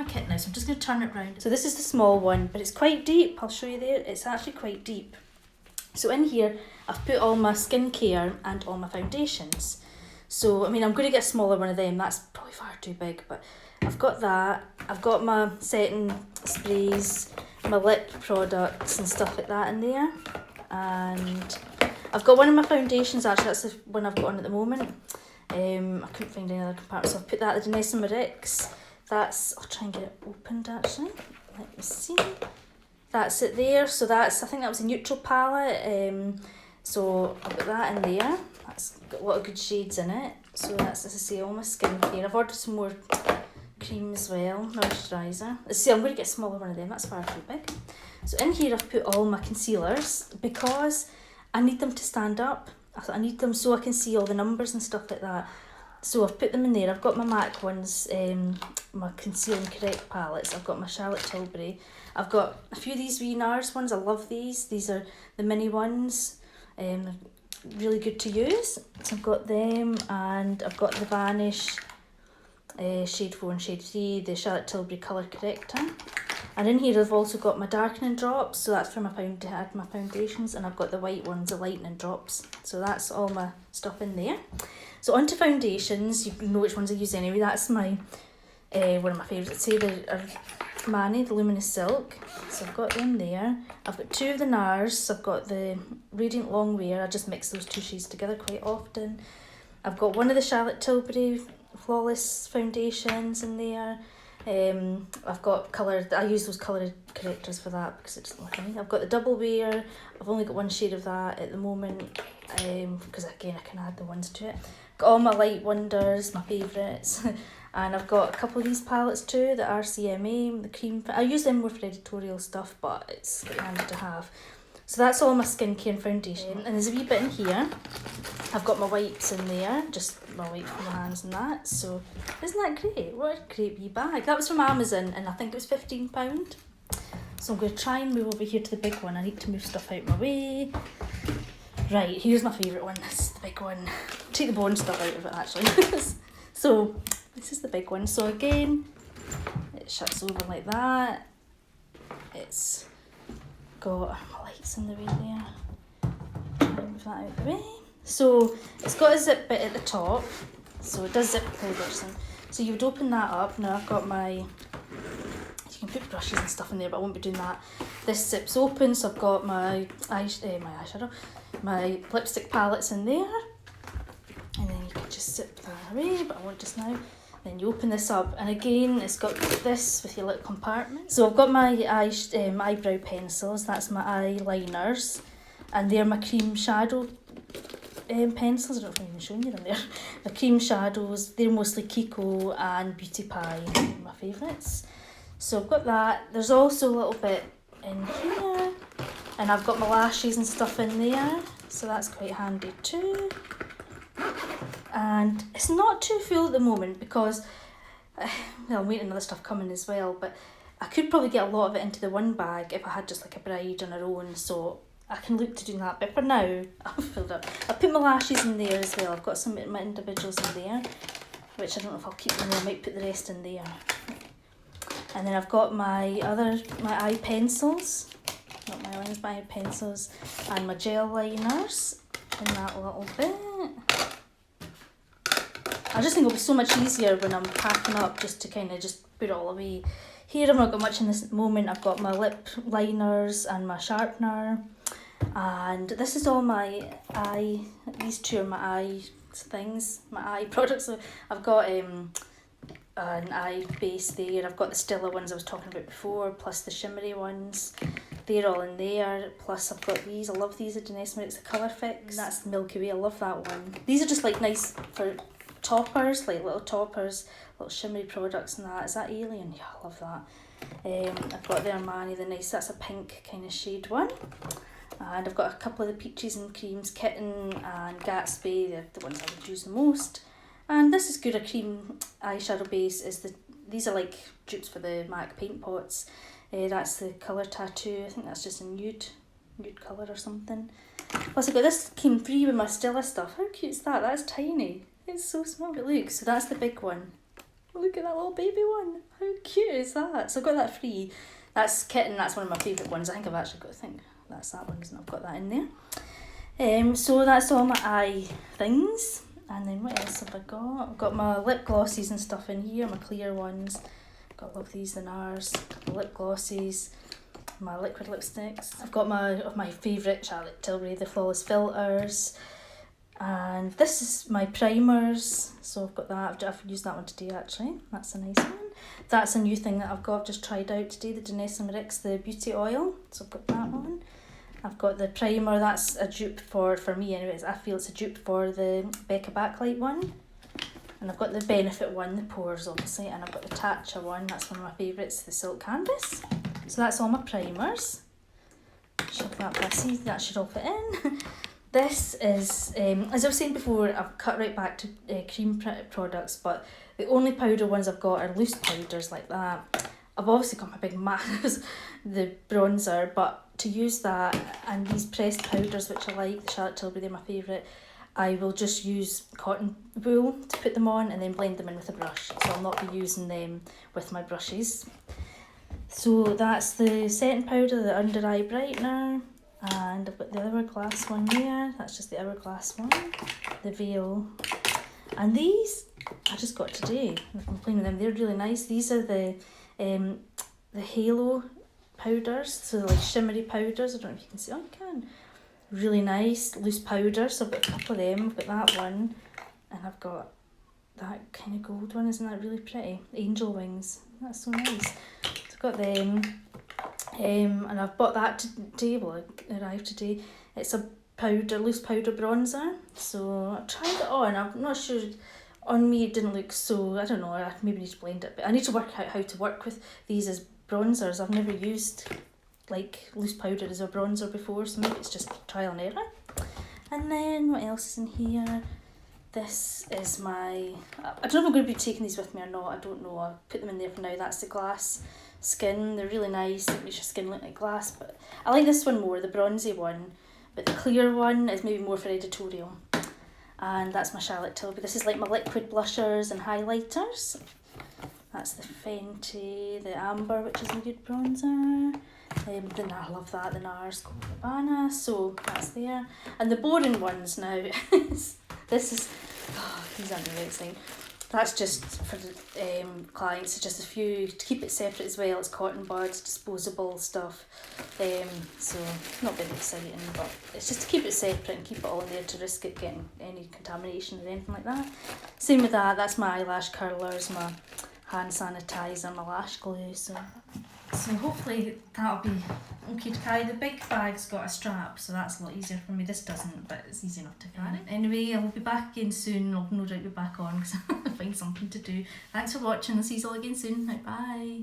my kit now, so I'm just going to turn it round. So this is the small one, but it's quite deep. I'll show you there. It's actually quite deep. So in here, I've put all my skincare and all my foundations. So, I mean, I'm going to get a smaller one of them. That's probably far too big, but I've got that. I've got my setting sprays, my lip products and stuff like that in there. And I've got one of my foundations, actually. That's the one I've got on at the moment. I couldn't find any other compartments, so I've put that, the Denise and Marix. That's, I'll try and get it opened actually. Let me see. That's it there. So that's, I think that was a neutral palette. So I've got that in there. That's got a lot of good shades in it. So that's, as I say, all my skincare. I've ordered some more cream as well, moisturiser. As I say, I'm going to get a smaller one of them. That's far too big. So in here I've put all my concealers because I need them to stand up. I need them so I can see all the numbers and stuff like that. So I've put them in there. I've got my MAC ones, my Conceal and Correct palettes. I've got my Charlotte Tilbury. I've got a few of these wee NARS ones. I love these. These are the mini ones. They're really good to use. So I've got them, and I've got the Vanish Shade 4 and Shade 3, the Charlotte Tilbury Colour Corrector. And in here I've also got my darkening drops, so that's for my foundations, and I've got the white ones, the lightening drops. So that's all my stuff in there. So onto foundations, you know which ones I use anyway. That's my one of my favourites. Say the Mani, the Luminous Silk. So I've got them there. I've got two of the NARS. So I've got the Radiant Longwear. I just mix those two shades together quite often. I've got one of the Charlotte Tilbury Flawless foundations in there. I've got colour, I use those colour correctors for that because it's lovely. I've got the Double Wear. I've only got one shade of that at the moment because again I can add the ones to it. Got all my Light Wonders, my favourites. And I've got a couple of these palettes too, the RCMA, the cream. I use them more for editorial stuff, but it's quite handy to have. So that's all my skincare and foundation. And there's a wee bit in here. I've got my wipes in there, just my wipes for my hands and that. So isn't that great? What a great wee bag. That was from Amazon and I think it was £15. So I'm going to try and move over here to the big one. I need to move stuff out my way. Right, here's my favourite one. This is the big one. Take the boring stuff out of it actually. So this is the big one. So again, it shuts over like that. It's got my lights in the way there. Move that out of the way. So it's got a zip bit at the top. So it does zip close. So you would open that up. Now I've got my, you can put brushes and stuff in there, but I won't be doing that. This zips open, so I've got my eyeshadow, my lipstick palettes in there. And then you can just zip that away, but I won't just now. Then you open this up, and again it's got this with your little compartment. So I've got my eyebrow pencils, that's my eyeliners, and they're my cream shadow pencils. I don't know if I'm even showing you them there. My cream shadows, they're mostly Kiko and Beauty Pie, my favourites. So I've got that. There's also a little bit in here, and I've got my lashes and stuff in there, so that's quite handy too. And it's not too full at the moment because well, I'm waiting on other stuff coming as well, but I could probably get a lot of it into the one bag if I had just like a bride on her own, so I can look to doing that. But for now, I've filled up. I put my lashes in there as well. I've got some of my individuals in there, which I don't know if I'll keep them there. I might put the rest in there. And then I've got my eye pencils, not my lines, my eye pencils, and my gel liners in that little bit. I just think it'll be so much easier when I'm packing up just to kind of just put it all away. Here I've not got much in this moment. I've got my lip liners and my sharpener. And this is all my eye, these two are my eye things, my eye products. So I've got an eye base there. I've got the Stella ones I was talking about before, plus the shimmery ones. They're all in there. Plus I've got these. I love these at Denise Marix, the Colour Fix. That's the Milky Way. I love that one. These are just like nice for toppers, like little toppers, little shimmery products and that. Is that Alien? Yeah, I love that. I've got the Armani, the nice, that's a pink kind of shade one. And I've got a couple of the peaches and creams, Kitten and Gatsby, the ones I would use the most. And this is good, a cream eyeshadow base. These are like dupes for the MAC paint pots. That's the Colour Tattoo. I think that's just a nude colour or something. Plus I got this, came free with my Stella stuff. How cute is that? That's tiny. It's so small, but look, so that's the big one. Look at that little baby one. How cute is that? So I got that free. That's kitten, that's one of my favourite ones. I think I've actually got, I think that's that one, isn't it? I've got that in there. So that's all my eye things. And then what else have I got? I've got my lip glosses and stuff in here, my clear ones. Got love these, the NARS, the lip glosses, my liquid lipsticks. I've got my favourite Charlotte Tilbury, the Flawless Filters. And this is my primers, so I've got that. I've used that one today actually. That's a nice one. That's a new thing that I've got, just tried out today, the Danessa Myricks, the beauty oil. So I've got that one. I've got the primer, that's a dupe for me anyways. I feel it's a dupe for the Becca Backlight one. And I've got the Benefit one, the pores obviously, and I've got the Tatcha one, that's one of my favourites, the Silk Canvas. So that's all my primers. Shove that passy, that should all fit in. This is, as I was saying before, I've cut right back to cream products, but the only powder ones I've got are loose powders like that. I've obviously got my big massive, the bronzer, but to use that and these pressed powders, which I like, the Charlotte Tilbury, they're my favourite, I will just use cotton wool to put them on and then blend them in with a brush. So I'll not be using them with my brushes. So that's the setting powder, the under eye brightener. And I've got the Hourglass one there, that's just the Hourglass one, the Veil. And these, I just got today, I've been playing with them, they're really nice. These are the Halo powders, so like shimmery powders, I don't know if you can see, oh you can. Really nice, loose powder, so I've got a couple of them, I've got that one, and I've got that kind of gold one, isn't that really pretty? Angel Wings, that's so nice. So I've got them. And I've bought that today, well it arrived today. It's a powder, loose powder bronzer. So I tried it on, I'm not sure, on me it didn't look so, I don't know, I maybe need to blend it. But I need to work out how to work with these as bronzers. I've never used like loose powder as a bronzer before, so maybe it's just trial and error. And then what else is in here? This is my, I don't know if I'm going to be taking these with me or not, I don't know, I'll put them in there for now. That's the Glass Skin, they're really nice, it makes your skin look like glass, but I like this one more, the bronzy one, but the clear one is maybe more for editorial. And that's my Charlotte Tilbury. This is like my liquid blushers and highlighters. That's the Fenty, the Amber, which is a good bronzer. Then I love that, the NARS Gold Cabana, so that's there. And the boring ones now, this is, oh, these aren't really exciting. That's just for the clients, it's just a few, to keep it separate as well, it's cotton buds, disposable stuff. So not very exciting, but it's just to keep it separate and keep it all in there to risk it getting any contamination or anything like that. Same with that, that's my eyelash curlers, my hand sanitizer, my lash glue, so hopefully that'll be okay to carry. The big bag's got a strap, so that's a lot easier for me. This doesn't, but it's easy enough to carry. Anyway, I'll be back again soon. I'll no doubt be back on because I'll find something to do. Thanks for watching. I'll see you all again soon. Right, bye.